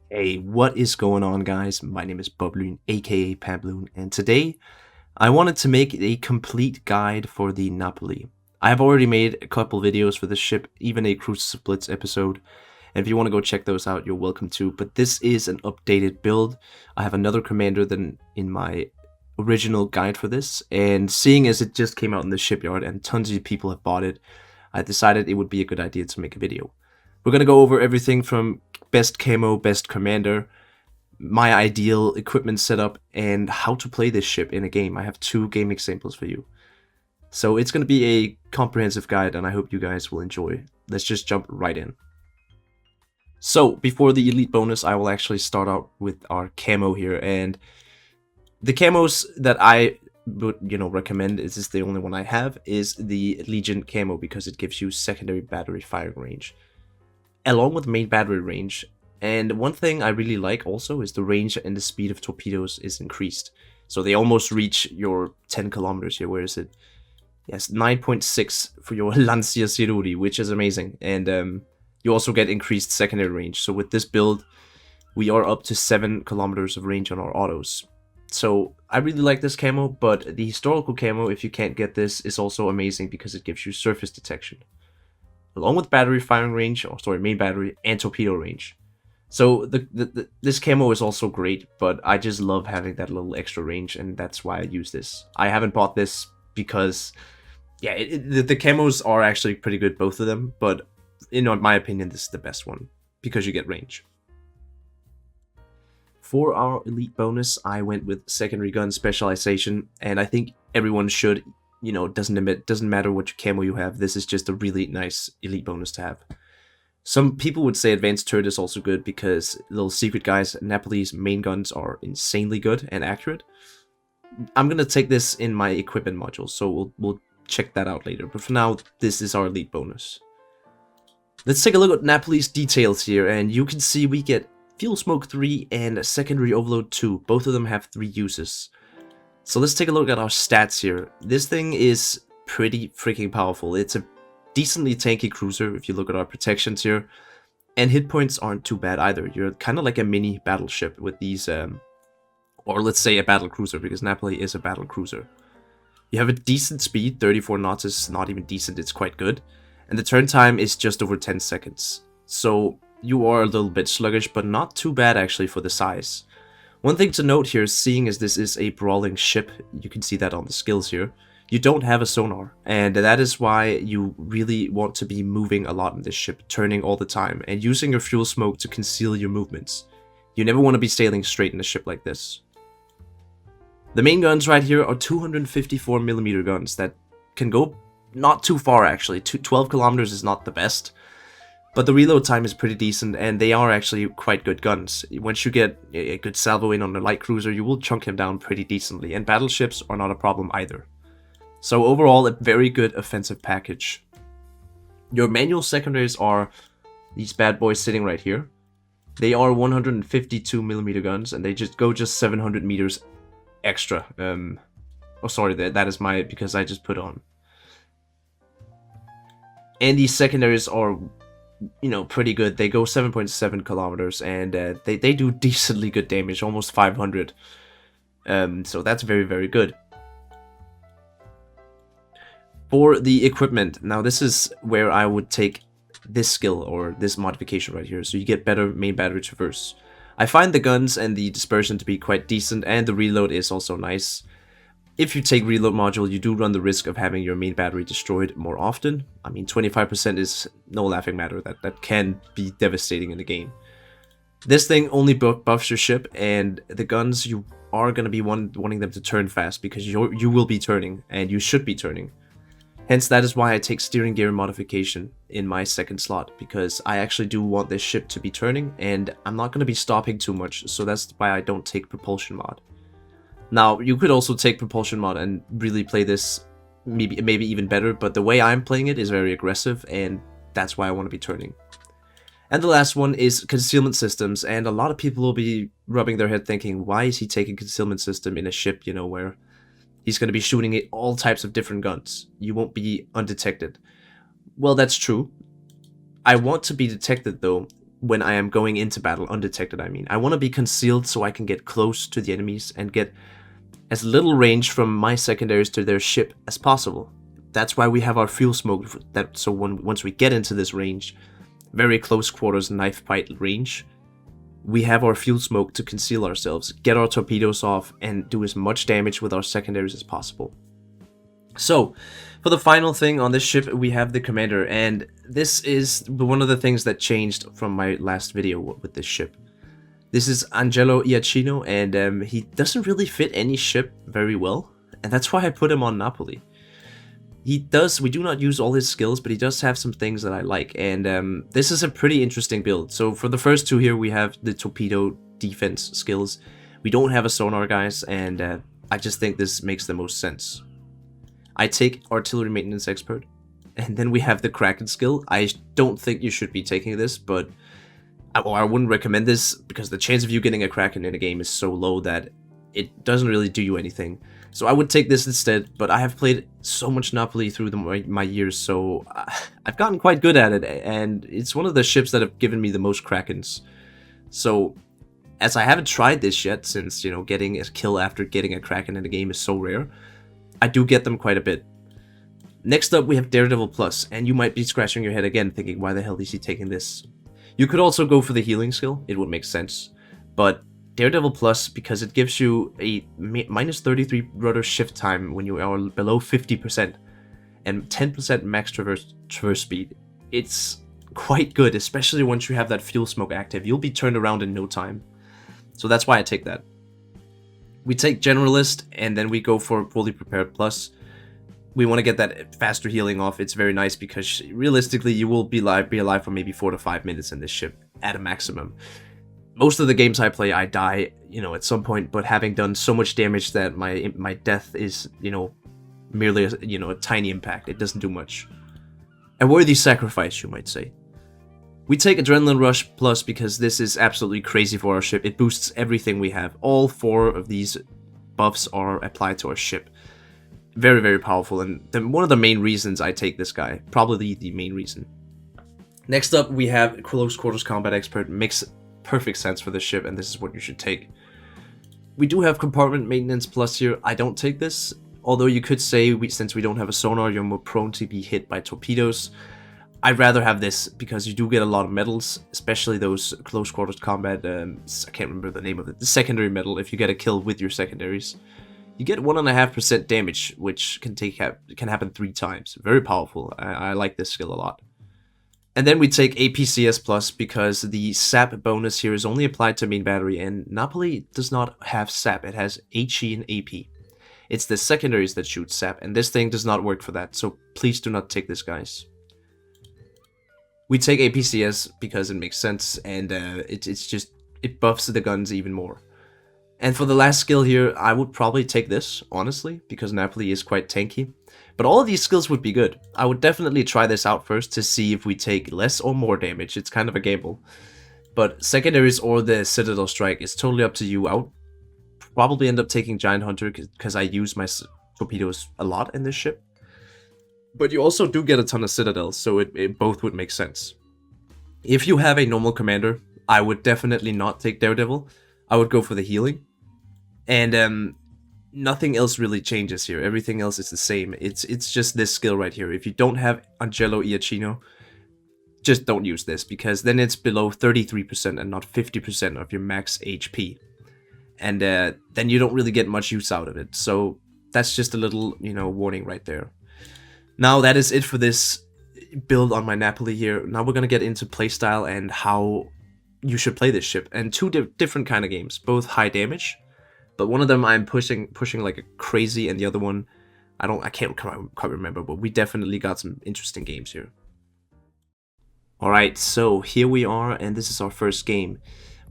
Hey, what is going on, guys? My name is BobLyn, aka PabLoon, and today I wanted to make a complete guide for the Napoli. I have already made a couple videos for this ship, even a Cruises of Blitz episode, and if you want to go check those out, you're welcome to, but this is an updated build. I have another commander than in my original guide for this, and seeing as it just came out in the shipyard and tons of people have bought it, I decided it would be a good idea to make a video. We're going to go over everything from best camo, best commander, my ideal equipment setup, and how to play this ship in a game. I have 2 game examples for you. So it's going to be a comprehensive guide, and I hope you guys will enjoy. Let's just jump right in. So before the elite bonus, I will actually start out with our camo here, and the camos that I would recommend, this is the only one I have, is the Legion camo because it gives you secondary battery firing range along with main battery range. And one thing I really like also is the range and the speed of torpedoes is increased. So they almost reach your 10 kilometers here. Where is it? Yes, 9.6 for your Lancia Siruri, which is amazing. And you also get increased secondary range. So with this build, we are up to 7 kilometers of range on our autos. So I really like this camo, but the historical camo, if you can't get this, is also amazing because it gives you surface detection along with battery firing range, or sorry, main battery, and torpedo range. So this camo is also great, but I just love having that little extra range, and that's why I use this. I haven't bought this because, yeah, the camos are actually pretty good, both of them, but in my opinion, this is the best one, because you get range. For our elite bonus, I went with secondary gun specialization, and I think everyone should. Doesn't matter what camo you have, this is just a really nice elite bonus to have. Some people would say advanced turret is also good because little secret guys, Napoli's main guns are insanely good and accurate. I'm gonna take this in my equipment module, so we'll check that out later, but for now, this is our elite bonus. Let's take a look at Napoli's details here, and you can see we get Fuel Smoke 3 and Secondary Overload 2. Both of them have 3 uses. So let's take a look at our stats here. This thing is pretty freaking powerful. It's a decently tanky cruiser if you look at our protections here. And hit points aren't too bad either. You're kind of like a mini battleship with these, or let's say a battle cruiser, because Napoli is a battle cruiser. You have a decent speed, 34 knots is not even decent, it's quite good. And the turn time is just over 10 seconds. So you are a little bit sluggish, but not too bad actually for the size. One thing to note here, seeing as this is a brawling ship, you can see that on the skills here, you don't have a sonar, and that is why you really want to be moving a lot in this ship, turning all the time, and using your fuel smoke to conceal your movements. You never want to be sailing straight in a ship like this. The main guns right here are 254mm guns that can go not too far actually. 12 kilometers is not the best. But the reload time is pretty decent, and they are actually quite good guns. Once you get a good salvo in on a light cruiser, you will chunk him down pretty decently, and battleships are not a problem either. So overall, a very good offensive package. Your manual secondaries are these bad boys sitting right here. They are 152mm guns, and they just go 700 meters extra. Oh, sorry, that is my, because I just put on. And these secondaries are, pretty good. They go 7.7 kilometers, and they do decently good damage, almost 500. So that's very, very good. For the equipment, now this is where I would take this skill, or this modification right here, so you get better main battery traverse. I find the guns and the dispersion to be quite decent, and the reload is also nice. If you take reload module, you do run the risk of having your main battery destroyed more often. I mean, 25% is no laughing matter. That can be devastating in the game. This thing only buffs your ship, and the guns, you are going to be wanting them to turn fast, because you will be turning, and you should be turning. Hence, that is why I take steering gear modification in my second slot, because I actually do want this ship to be turning, and I'm not going to be stopping too much, so that's why I don't take propulsion mod. Now, you could also take propulsion mod and really play this maybe even better, but the way I'm playing it is very aggressive, and that's why I want to be turning. And the last one is concealment systems, and a lot of people will be rubbing their head thinking, why is he taking concealment system in a ship, where he's going to be shooting at all types of different guns. You won't be undetected. Well, that's true. I want to be detected, though, when I am going into battle, undetected I mean. I want to be concealed so I can get close to the enemies and get as little range from my secondaries to their ship as possible. That's why we have our fuel smoke, so once we get into this range, very close quarters knife fight range, we have our fuel smoke to conceal ourselves, get our torpedoes off, and do as much damage with our secondaries as possible. So, for the final thing on this ship, we have the commander, and this is one of the things that changed from my last video with this ship. This is Angelo Iachino, and he doesn't really fit any ship very well, and that's why I put him on Napoli. We do not use all his skills, but he does have some things that I like, and this is a pretty interesting build. So for the first two here, we have the torpedo defense skills. We don't have a sonar, guys, and I just think this makes the most sense. I take artillery maintenance expert, and then we have the Kraken skill. I don't think you should be taking this, but I wouldn't recommend this because the chance of you getting a Kraken in a game is so low that it doesn't really do you anything. So I would take this instead, but I have played so much Napoli through my years, so I've gotten quite good at it, and it's one of the ships that have given me the most Krakens. So, as I haven't tried this yet, since, you know, getting a kill after getting a Kraken in a game is so rare, I do get them quite a bit. Next up, we have Daredevil Plus, and you might be scratching your head again, thinking, why the hell is he taking this? You could also go for the healing skill, it would make sense, but Daredevil Plus, because it gives you a minus 33 rudder shift time when you are below 50%, and 10% max traverse speed. It's quite good, especially once you have that fuel smoke active. You'll be turned around in no time. So that's why I take that. We take Generalist, and then we go for Fully Prepared Plus. We want to get that faster healing off. It's very nice because realistically you will be alive for maybe 4 to 5 minutes in this ship at a maximum. Most of the games I play, I die, you know, at some point, but having done so much damage that my death is, you know, merely a tiny impact. It doesn't do much. A worthy sacrifice, you might say. We take Adrenaline Rush Plus because this is absolutely crazy for our ship. It boosts everything we have. All 4 of these buffs are applied to our ship. Very, very powerful, and one of the main reasons I take this guy. Probably the main reason. Next up, we have Close Quarters Combat Expert. Makes perfect sense for this ship, and this is what you should take. We do have Compartment Maintenance Plus here. I don't take this, although you could say since we don't have a sonar, you're more prone to be hit by torpedoes. I'd rather have this because you do get a lot of medals, especially those Close Quarters Combat, I can't remember the name of it, the secondary medal. If you get a kill with your secondaries, you get 1.5% damage, which can happen 3 times. Very powerful. I like this skill a lot. And then we take APCS Plus because the SAP bonus here is only applied to main battery, and Napoli does not have SAP, it has HE and AP. It's the secondaries that shoot SAP, and this thing does not work for that, so please do not take this, guys. We take APCS because it makes sense, and it buffs the guns even more. And for the last skill here, I would probably take this, honestly, because Napoli is quite tanky. But all of these skills would be good. I would definitely try this out first to see if we take less or more damage. It's kind of a gamble. But secondaries or the Citadel Strike is totally up to you. I would probably end up taking Giant Hunter because I use my torpedoes a lot in this ship. But you also do get a ton of Citadels, so it both would make sense. If you have a normal commander, I would definitely not take Daredevil. I would go for the healing. And nothing else really changes here. Everything else is the same. It's just this skill right here. If you don't have Angelo Iachino, just don't use this, because then it's below 33% and not 50% of your max HP. And then you don't really get much use out of it. So that's just a little, warning right there. Now that is it for this build on my Napoli here. Now we're going to get into playstyle and how you should play this ship. And 2 different kind of games, both high damage. But one of them I'm pushing like a crazy, and the other one, I can't quite remember, but we definitely got some interesting games here. Alright, so here we are, and this is our first game.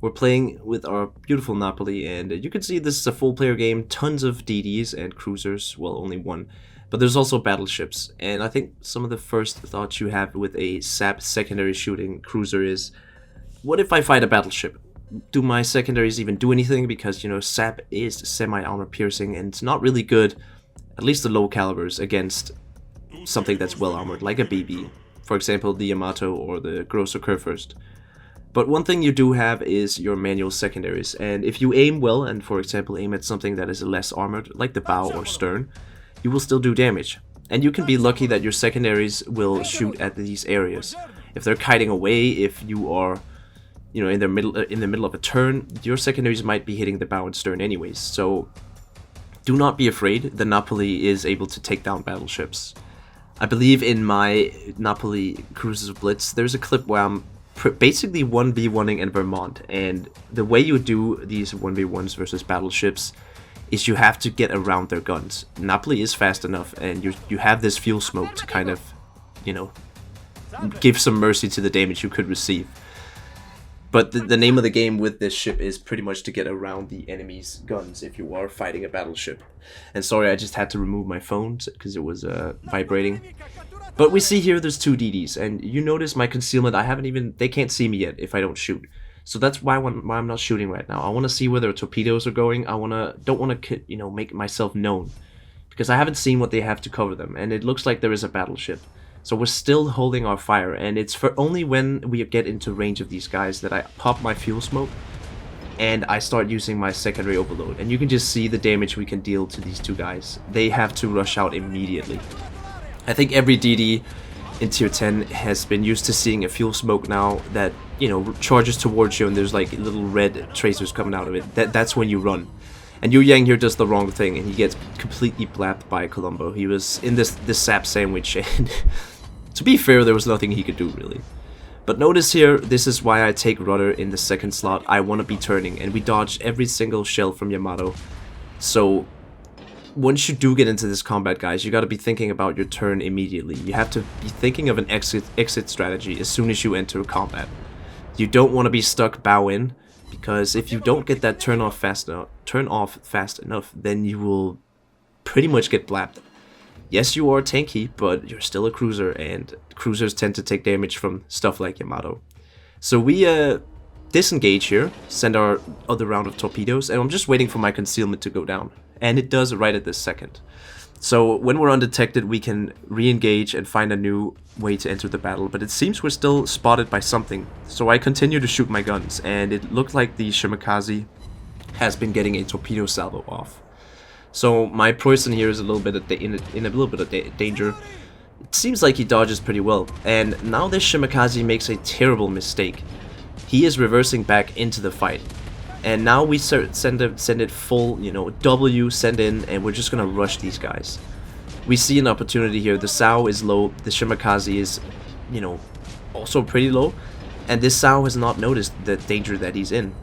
We're playing with our beautiful Napoli, and you can see this is a full player game, tons of DDs and cruisers, well, only one. But there's also battleships, and I think some of the first thoughts you have with a SAP secondary shooting cruiser is, what if I fight a battleship? Do my secondaries even do anything? Because, SAP is semi-armor piercing, and it's not really good, at least the low calibers, against something that's well armored, like a BB. For example, the Yamato or the Grosso Kurfürst. But one thing you do have is your manual secondaries, and if you aim well and for example aim at something that is less armored, like the bow or stern, you will still do damage. And you can be lucky that your secondaries will shoot at these areas. If they're kiting away, if you are, you know, in the middle of a turn, your secondaries might be hitting the bow and stern anyways. So do not be afraid. The Napoli is able to take down battleships. I believe in my Napoli Cruisers of Blitz, there's a clip where I'm basically 1v1ing in Vermont, and the way you do these 1v1s versus battleships is you have to get around their guns. Napoli is fast enough, and you have this fuel smoke to kind of, you know, give some mercy to the damage you could receive. But the name of the game with this ship is pretty much to get around the enemy's guns if you are fighting a battleship. And sorry, I just had to remove my phone because it was vibrating. But we see here there's 2 DDs, and you notice my concealment, they can't see me yet if I don't shoot. So that's why I'm not shooting right now. I want to see where their torpedoes are going. Don't want to, you know, make myself known, because I haven't seen what they have to cover them, and it looks like there is a battleship. So we're still holding our fire, and it's for only when we get into range of these guys that I pop my fuel smoke and I start using my secondary overload. And you can just see the damage we can deal to these 2 guys. They have to rush out immediately. I think every DD in tier 10 has been used to seeing a fuel smoke now that, you know, charges towards you and there's like little red tracers coming out of it. That's when you run. And Yu Yang here does the wrong thing and he gets completely blapped by Colombo. He was in this sap sandwich, and to be fair, there was nothing he could do really. But notice here, this is why I take rudder in the second slot. I want to be turning, and we dodge every single shell from Yamato. So once you do get into this combat, guys, you got to be thinking about your turn immediately. You have to be thinking of an exit strategy as soon as you enter combat. You don't want to be stuck bow in, because if you don't get that turn off fast enough, then you will pretty much get blapped. Yes, you are tanky, but you're still a cruiser, and cruisers tend to take damage from stuff like Yamato. So we disengage here, send our other round of torpedoes, and I'm just waiting for my concealment to go down. And it does right at this second. So when we're undetected, we can re-engage and find a new way to enter the battle, but it seems we're still spotted by something. So I continue to shoot my guns, and it looked like the Shimakaze has been getting a torpedo salvo off. So my Preußen here is a little bit in a little bit of danger. It seems like he dodges pretty well, and now this Shimakaze makes a terrible mistake. He is reversing back into the fight, and now we send it full, you know, W, send in, and we're just gonna rush these guys. We see an opportunity here. The Sou is low, the Shimakaze is, you know, also pretty low, and this Sou has not noticed the danger that he's in.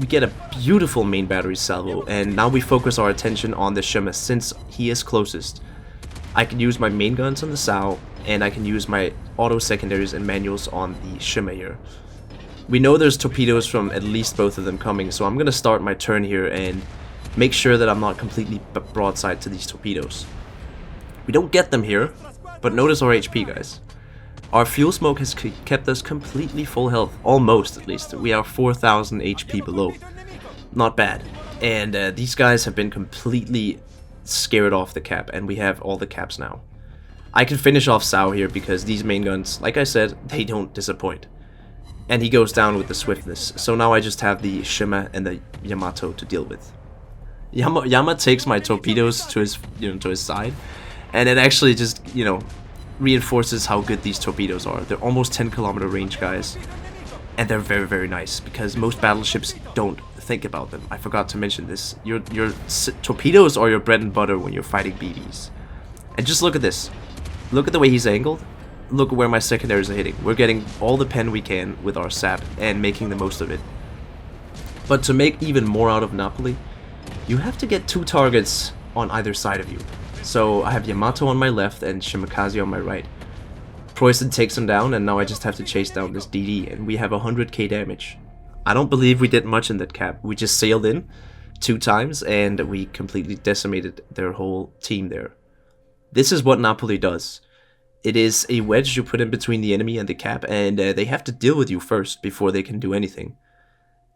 We get a beautiful main battery salvo, and now we focus our attention on the Shima since he is closest. I can use my main guns on the Sou, and I can use my auto secondaries and manuals on the Shima here. We know there's torpedoes from at least both of them coming, so I'm gonna start my turn here and make sure that I'm not completely broadside to these torpedoes. We don't get them here, but notice our HP, guys. Our fuel smoke has kept us completely full health, almost at least. We are 4,000 HP below. Not bad. And these guys have been completely scared off the cap, and we have all the caps now. I can finish off Sou here because these main guns, like I said, they don't disappoint. And he goes down with the swiftness. So now I just have the Shima and the Yamato to deal with. Yama takes my torpedoes to his side, and it actually just, you know, reinforces how good these torpedoes are. They're almost 10-kilometer range, guys, and they're very, very nice because most battleships don't think about them. I forgot to mention this. Your torpedoes are your bread and butter when you're fighting BBs. And just look at this. Look at the way he's angled. Look at where my secondaries are hitting. We're getting all the pen we can with our sap and making the most of it. But to make even more out of Napoli, you have to get 2 targets on either side of you. So I have Yamato on my left and Shimakaze on my right. Preußen takes him down, and now I just have to chase down this DD, and we have 100k damage. I don't believe we did much in that cap. We just sailed in 2 times, and we completely decimated their whole team there. This is what Napoli does. It is a wedge you put in between the enemy and the cap, and they have to deal with you first before they can do anything.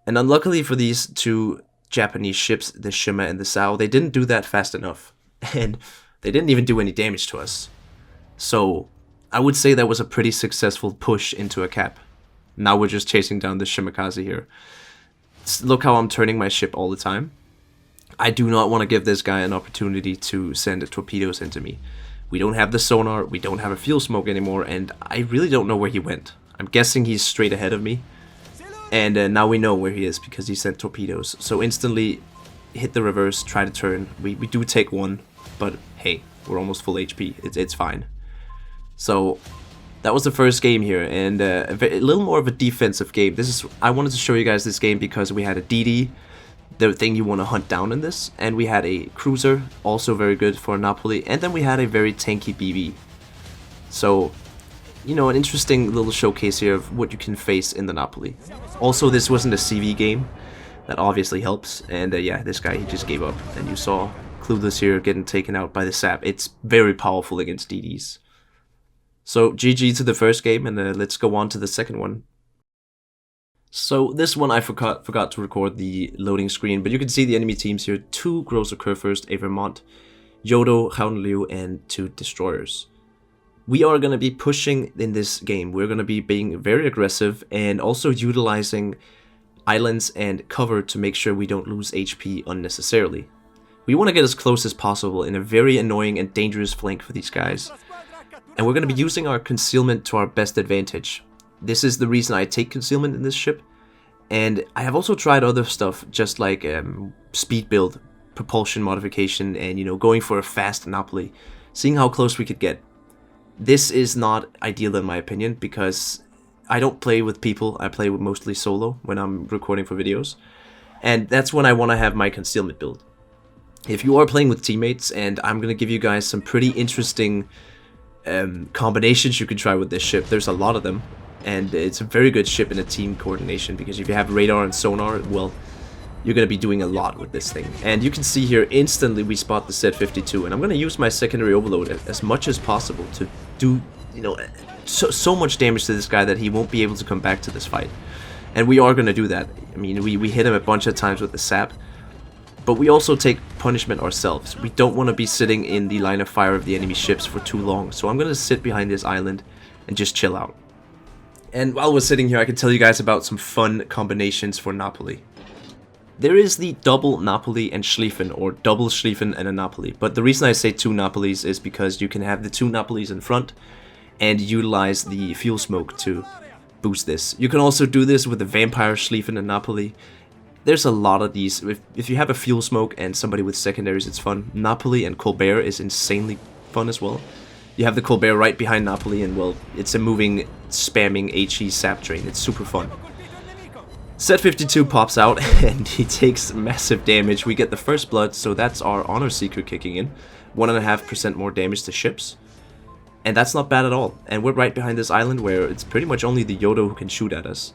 And unluckily for these 2 Japanese ships, the Shima and the Sou, they didn't do that fast enough. And they didn't even do any damage to us. So I would say that was a pretty successful push into a cap. Now we're just chasing down the Shimakaze here. Look how I'm turning my ship all the time. I do not want to give this guy an opportunity to send torpedoes into me. We don't have the sonar, we don't have a fuel smoke anymore, and I really don't know where he went. I'm guessing he's straight ahead of me. And now we know where he is because he sent torpedoes. So instantly hit the reverse, try to turn. We do take one, but hey, we're almost full HP. It's fine. So that was the first game here, and a little more of a defensive game. I wanted to show you guys this game because we had a DD, the thing you want to hunt down in this, and we had a cruiser, also very good for Napoli, and then we had a very tanky BB. So, you know, an interesting little showcase here of what you can face in the Napoli. Also, this wasn't a CV game, that obviously helps, and yeah, this guy, he just gave up, and you saw Clueless here getting taken out by the sap. It's very powerful against DDs. So, GG to the first game, and let's go on to the second one. So this one I forgot to record the loading screen, but you can see the enemy teams here: 2 Grosser Kurfürst, a Vermont, Yodo, Haunliu, and 2 Destroyers. We are going to be pushing in this game. We're going to be being very aggressive and also utilizing islands and cover to make sure we don't lose HP unnecessarily. We want to get as close as possible in a very annoying and dangerous flank for these guys. And we're going to be using our concealment to our best advantage. This is the reason I take concealment in this ship, and I have also tried other stuff, just like speed build, propulsion modification, and, you know, going for a fast Napoli, seeing how close we could get. This is not ideal in my opinion, because I don't play with people, I play with mostly solo when I'm recording for videos, and that's when I want to have my concealment build. If you are playing with teammates, and I'm going to give you guys some pretty interesting combinations you can try with this ship, there's a lot of them. And it's a very good ship in a team coordination, because if you have radar and sonar, well, you're going to be doing a lot with this thing. And you can see here, instantly we spot the Z-52, and I'm going to use my secondary overload as much as possible to do, you know, so much damage to this guy that he won't be able to come back to this fight. And we are going to do that. I mean, we hit him a bunch of times with the sap, but we also take punishment ourselves. We don't want to be sitting in the line of fire of the enemy ships for too long, so I'm going to sit behind this island and just chill out. And while we're sitting here, I can tell you guys about some fun combinations for Napoli. There is the double Napoli and Schlieffen, or double Schlieffen and a Napoli. But the reason I say 2 Napolis is because you can have the 2 Napolis in front and utilize the fuel smoke to boost this. You can also do this with the Vampire Schlieffen and Napoli. There's a lot of these. If you have a fuel smoke and somebody with secondaries, it's fun. Napoli and Colbert is insanely fun as well. You have the Colbert right behind Napoli, and well, it's a moving, spamming HE sap train. It's super fun. Z-52 pops out, and he takes massive damage. We get the first blood, so that's our Honor Seeker kicking in. 1.5% more damage to ships. And that's not bad at all. And we're right behind this island where it's pretty much only the Yodo who can shoot at us.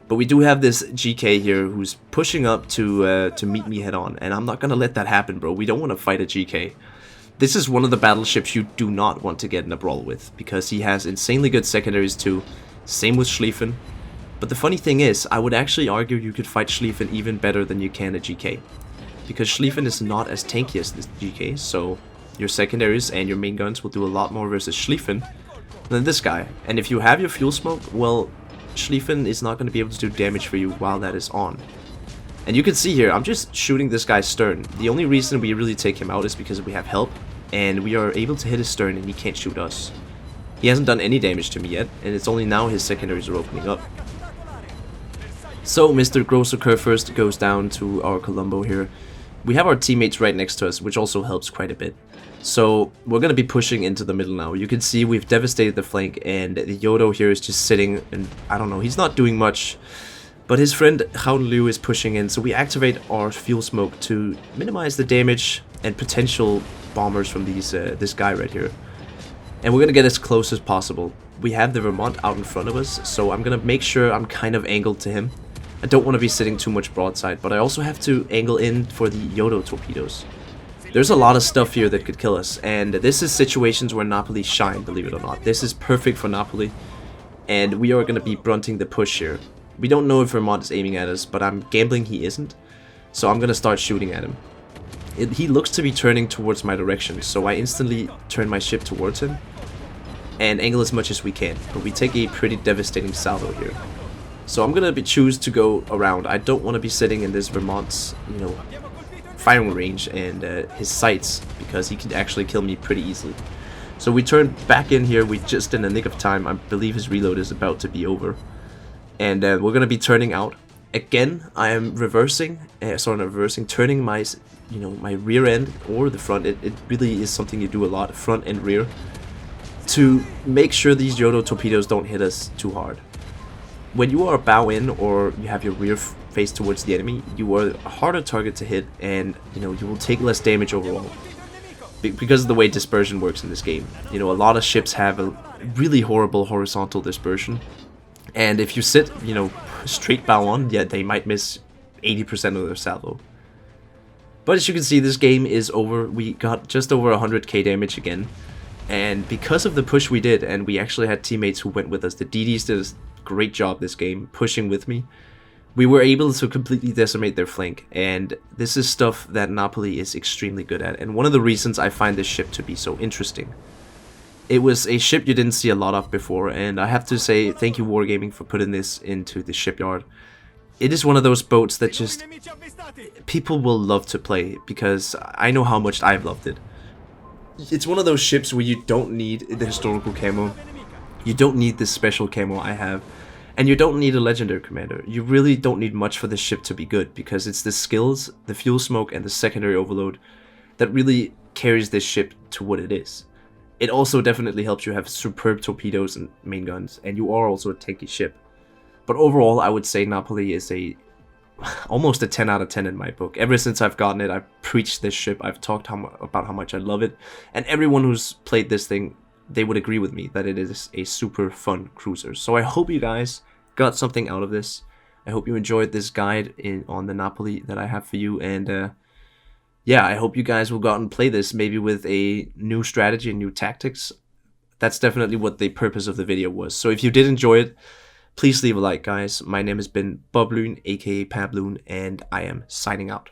But we do have this GK here who's pushing up to meet me head on, and I'm not gonna let that happen, bro. We don't want to fight a GK. This is one of the battleships you do not want to get in a brawl with, because he has insanely good secondaries too. Same with Schlieffen. But the funny thing is, I would actually argue you could fight Schlieffen even better than you can a GK. Because Schlieffen is not as tanky as this GK, so your secondaries and your main guns will do a lot more versus Schlieffen than this guy. And if you have your fuel smoke, well, Schlieffen is not going to be able to do damage for you while that is on. And you can see here, I'm just shooting this guy's stern. The only reason we really take him out is because we have help, and we are able to hit his stern and he can't shoot us. He hasn't done any damage to me yet, and it's only now his secondaries are opening up. So Mr. Grosser Kurfürst goes down to our Colombo here. We have our teammates right next to us, which also helps quite a bit. So we're going to be pushing into the middle now. You can see we've devastated the flank, and the Yodo here is just sitting, and I don't know, he's not doing much. But his friend Haunliu is pushing in, so we activate our fuel smoke to minimize the damage and potential bombers from this guy right here. And we're going to get as close as possible. We have the Vermont out in front of us, so I'm going to make sure I'm kind of angled to him. I don't want to be sitting too much broadside, but I also have to angle in for the Yodo torpedoes. There's a lot of stuff here that could kill us, and this is situations where Napoli shine, believe it or not. This is perfect for Napoli, and we are going to be brunting the push here. We don't know if Vermont is aiming at us, but I'm gambling he isn't, so I'm going to start shooting at him. He looks to be turning towards my direction, so I instantly turn my ship towards him and angle as much as we can, but we take a pretty devastating salvo here. So I'm gonna choose to go around. I don't want to be sitting in this Vermont's, you know, firing range and his sights, because he can actually kill me pretty easily. So we turn back in here. We just in the nick of time. I believe his reload is about to be over, and we're gonna be turning out again. I am reversing, turning my, you know, my rear end or the front. It really is something you do a lot, front and rear, to make sure these Yodo torpedoes don't hit us too hard. When you are bow in or you have your rear face towards the enemy, you are a harder target to hit, and you know, you will take less damage overall because of the way dispersion works in this game. You know, a lot of ships have a really horrible horizontal dispersion, and if you sit, you know, straight bow on, yeah, they might miss 80% of their salvo. But as you can see, this game is over. We got just over 100k damage again, and because of the push we did, and we actually had teammates who went with us. The DDs did a great job this game, pushing with me. We were able to completely decimate their flank, and this is stuff that Napoli is extremely good at, and one of the reasons I find this ship to be so interesting. It was a ship you didn't see a lot of before, and I have to say thank you Wargaming for putting this into the shipyard. It is one of those boats that just people will love to play, because I know how much I've loved it. It's one of those ships where you don't need the historical camo, you don't need this special camo I have, and you don't need a legendary commander. You really don't need much for this ship to be good, because it's the skills, the fuel smoke, and the secondary overload that really carries this ship to what it is. It also definitely helps you have superb torpedoes and main guns, and you are also a tanky ship. But overall, I would say Napoli is almost a 10 out of 10 in my book. Ever since I've gotten it, I've preached this ship, I've talked about how much I love it, and everyone who's played this thing, they would agree with me that it is a super fun cruiser. So I hope you guys got something out of this. I hope you enjoyed this guide on the Napoli that I have for you, and yeah, I hope you guys will go out and play this, maybe with a new strategy and new tactics. That's definitely what the purpose of the video was. So if you did enjoy it, please leave a like, guys. My name has been BobLyn, aka PabLoon, and I am signing out.